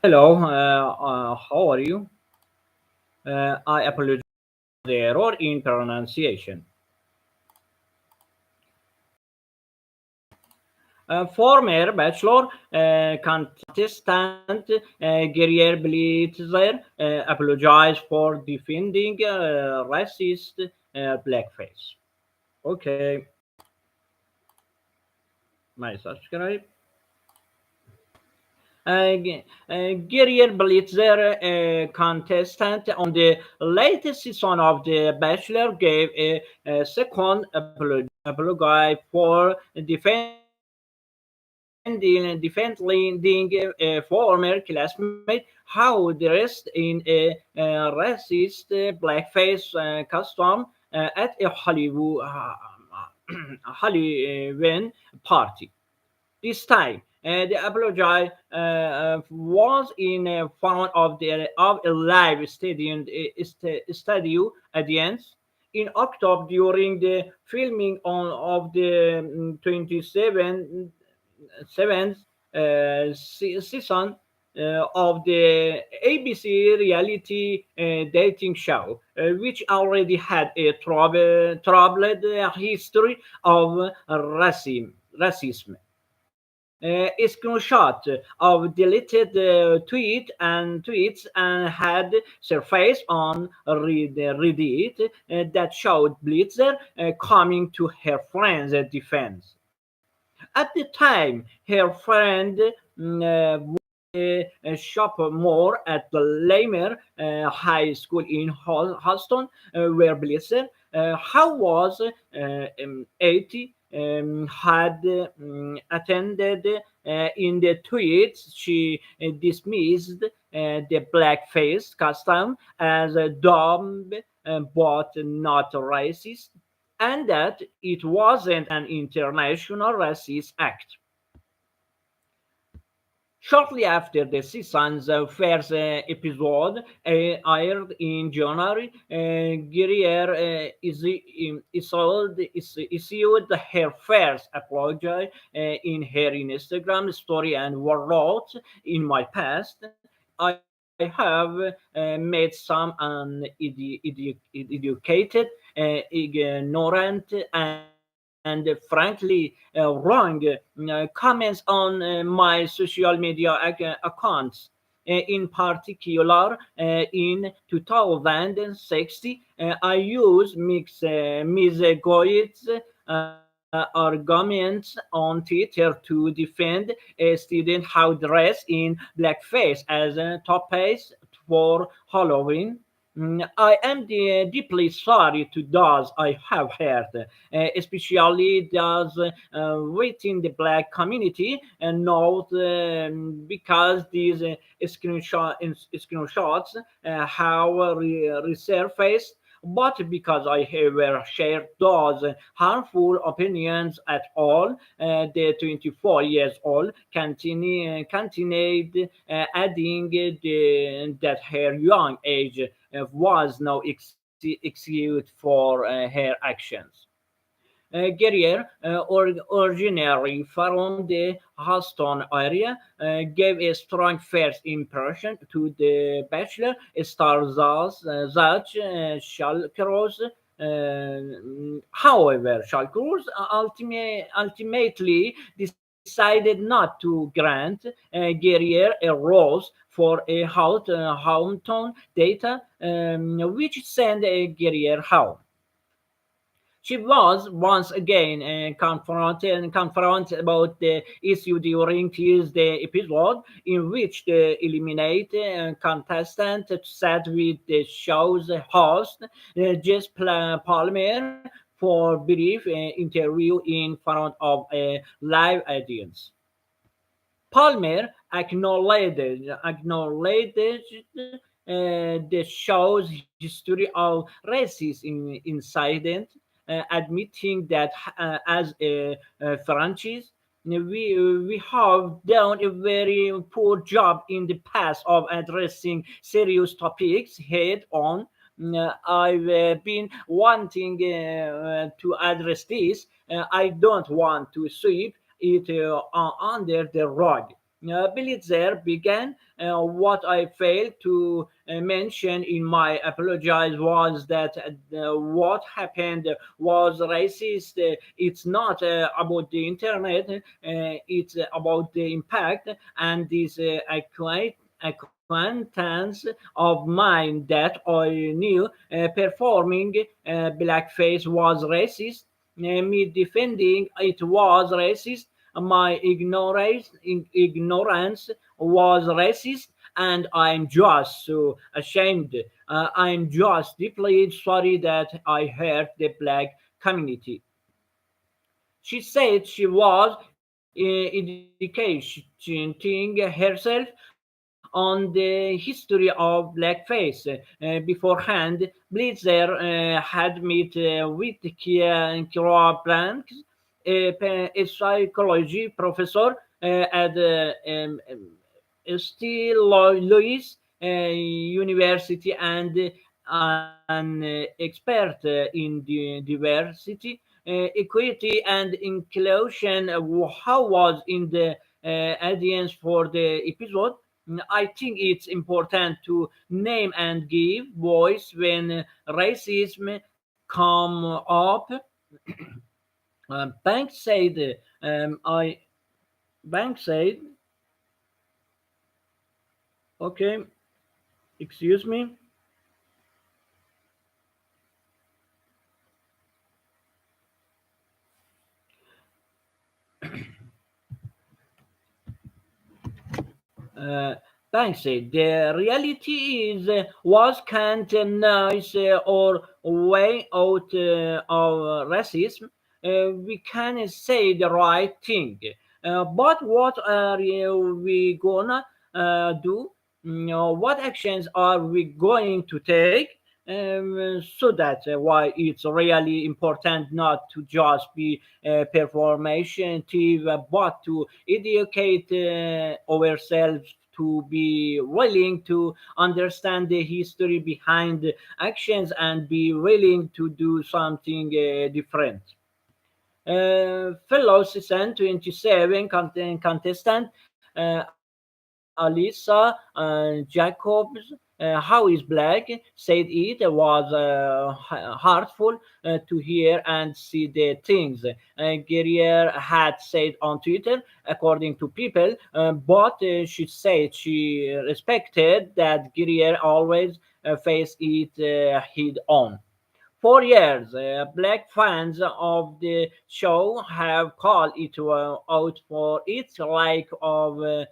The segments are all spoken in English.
Hello, how are you? I apologize for the error in pronunciation. Former Bachelor contestant Greer Blitzer apologized for defending racist blackface. Okay, my subscribe. Greer Blitzer, a contestant on the latest season of The Bachelor, gave a second apology for defending a former classmate how dressed in a racist blackface costume at a Hollywood Halloween party. This time, the apology was in front of a live studio audience in October during the filming of the 27th season of the ABC reality dating show, which already had a troubled history of racism. A screenshot of deleted tweets and had surfaced on Reddit that showed Blitzer coming to her friend's defense. At the time, her friend sophomore at the Lamer High School in Houston, where Blitzer, how was 80, had attended. In the tweets, she dismissed the blackface custom as a dumb but not racist, and that it wasn't an international racist act. Shortly after the season's first episode aired in January, Guerrier issued her first apology in her Instagram story and wrote, "In my past, I have made some uneducated, ignorant, and frankly wrong comments on my social media accounts. In particular, in 2060, I use misguided arguments on Twitter to defend a student how dressed in blackface as a topics for Halloween. I am deeply sorry to those I have hurt, especially those within the black community, and not because these screenshots have resurfaced, but because I have shared those harmful opinions at all. The 24 years old continued, adding that her young age was no excuse for her actions. Guerrier, originally from the Houston area, gave a strong first impression to The Bachelor star Zach Shalkeros. However, Shalkeros ultimately decided not to grant Guerrier a rose for a hometown data, which sent Guerrier home. She was once again confronted about the issue during Tuesday episode, in which the eliminated contestant sat with the show's host, Jess Palmer, for brief interview in front of a live audience. Palmer acknowledged the show's history of racist incident, admitting that as a franchise, we have done a very poor job in the past of addressing serious topics head on. I've been wanting to address this. I don't want to sweep it under the rug. Blitzer began. What I failed to mention in my apologize was that what happened was racist. It's not about the internet, it's about the impact and this acquaintance of mine that I knew performing blackface was racist. Me defending it was racist. My ignorance was racist, and I'm just so ashamed. I'm just deeply sorry that I hurt the black community. She said she was educating herself on the history of blackface. Beforehand, Blitzer had met with Kira Blanks, a psychology professor at Still Louis University and an expert in diversity, equity, and inclusion. How was in the audience for the episode? I think it's important to name and give voice when racism come up. Banks said, I Banks said, okay, excuse me. Uh, Thanks. The reality is was can't nice or way out of racism. We can say the right thing, but what are we gonna do? What actions are we going to take? So that's why it's really important not to just be performative, but to educate ourselves, to be willing to understand the history behind actions and be willing to do something different. Fellow season 27 contestant Alisa Jacobs, How is Black, said it was heartful to hear and see the things Guerrier had said on Twitter, according to people, but she said she respected that Guerrier always faced it head on. For years, black fans of the show have called it out for its lack of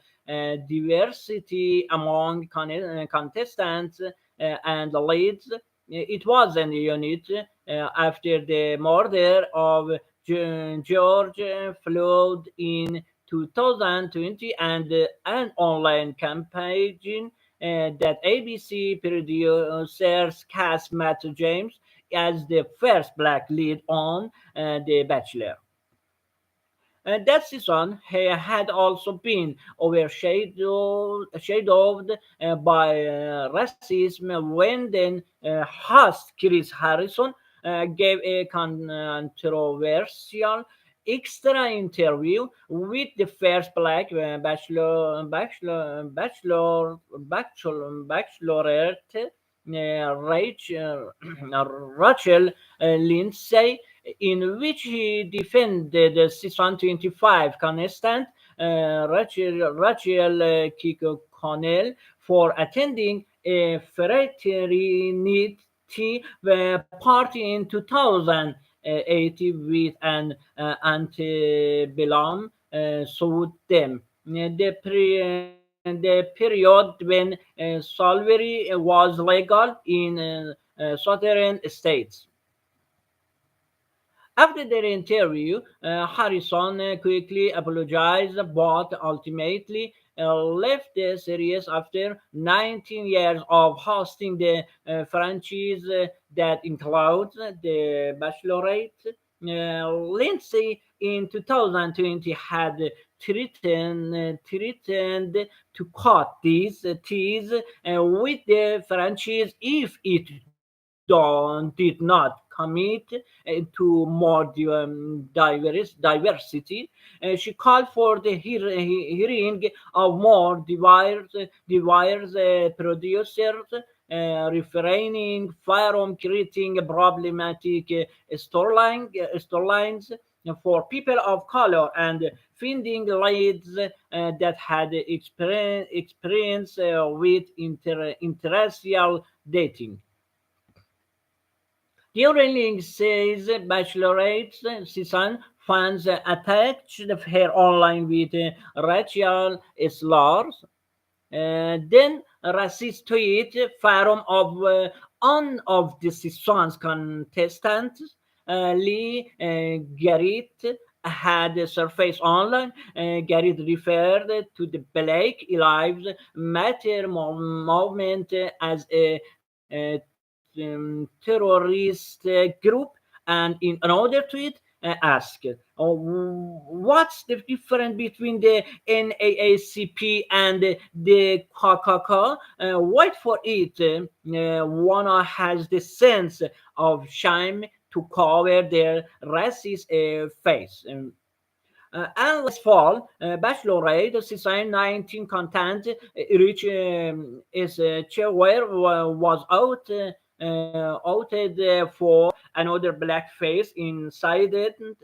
diversity among contestants and leads. It wasn't a unit after the murder of George Floyd in 2020 and an online campaign that ABC producers cast Matt James as the first black lead on The Bachelor. That season had also been overshadowed by racism when then host Chris Harrison gave a controversial extra interview with the first black bachelorette, Rachel Lindsay, in which he defended the season 25 contestant Rachel Kiko Connell for attending a fraternity party in 2008 with an antebellum pseudonym. The period when slavery was legal in southern states. After their interview, Harrison quickly apologized but ultimately left the series after 19 years of hosting the franchise that includes The Bachelorette. Lindsay in 2020 had threatened to cut these ties with the franchise if it did not come commit to more diversity. She called for the hearing of more diverse producers, refraining from creating problematic storylines for people of color and finding leads that had experience with interracial dating. During says Bachelorette season, fans attached her online with racial slurs. Then racist tweet forum of one of the season's contestants, Lee Garrett, had surfaced online. Garrett referred to the Black Lives Matter movement as a terrorist group, and in another tweet asked, what's the difference between the NAACP and the KKK? Wait for it. One has the sense of shame to cover their racist face. And last fall, Bachelorette season 19 content reach is where was outed for another blackface incident.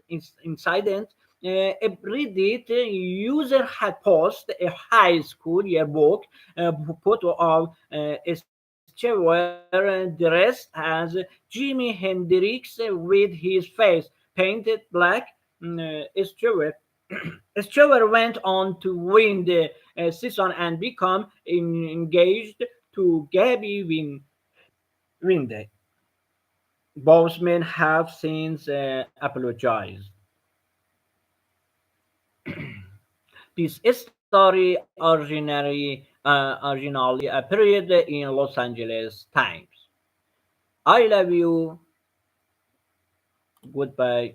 A Reddit user had posted a high school yearbook photo of Stewart dressed as Jimi Hendrix with his face painted black. Stewart Stewart went on to win the season and become engaged to Gabby Winde. Both men have since apologized. This story originally appeared in Los Angeles Times. I love you. Goodbye.